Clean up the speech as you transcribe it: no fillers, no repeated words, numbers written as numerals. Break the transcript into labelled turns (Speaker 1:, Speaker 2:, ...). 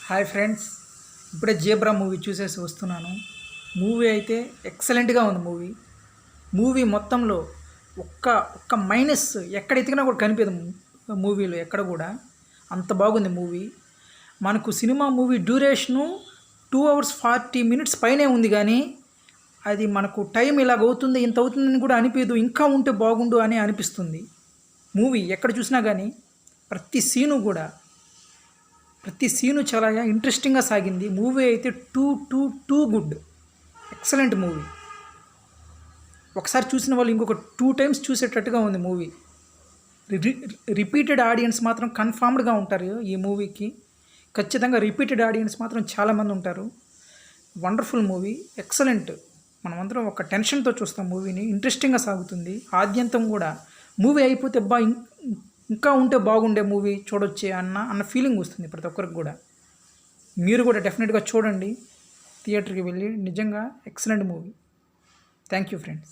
Speaker 1: Hi friends, ఇప్పుడే zebra movie చూసేసి వస్తున్నాను. మూవీ అయితే ఎక్సలెంట్గా ఉంది. మూవీ మొత్తంలో ఒక్క ఒక్క మైనస్ ఎక్కడ ఎతికినా కూడా కనిపించదు. మూవీలో ఎక్కడ కూడా అంత బాగుంది మూవీ. మనకు cinema movie duration 2 hours 40 minutes పైనే ఉంది, కానీ అది మనకు టైం ఇలాగ అవుతుంది ఇంత అవుతుందని కూడా అనిపించదు. ఇంకా ఉంటే బాగుండు అని అనిపిస్తుంది. మూవీ ఎక్కడ చూసినా కానీ ప్రతి సీను చాలా ఇంట్రెస్టింగ్గా సాగింది. మూవీ అయితే టూ గుడ్, ఎక్సలెంట్ మూవీ. ఒకసారి చూసిన వాళ్ళు ఇంకొక 2 times చూసేటట్టుగా ఉంది మూవీ. రిపీటెడ్ ఆడియన్స్ మాత్రం కన్ఫర్మ్డ్గా ఉంటారు ఈ మూవీకి. ఖచ్చితంగా రిపీటెడ్ ఆడియన్స్ మాత్రం చాలామంది ఉంటారు. Wonderful movie, excellent. మనమందరం ఒక టెన్షన్తో చూస్తాం మూవీని. ఇంట్రెస్టింగ్గా సాగుతుంది ఆద్యంతం కూడా. మూవీ అయిపోతే ఇంకా ఉంటే బాగుండే మూవీ చూడొచ్చే అన్న ఫీలింగ్ వస్తుంది ప్రతి ఒక్కరికి కూడా. మీరు కూడా డెఫినెట్గా చూడండి థియేటర్కి వెళ్ళి. నిజంగా excellent movie. Thank you friends.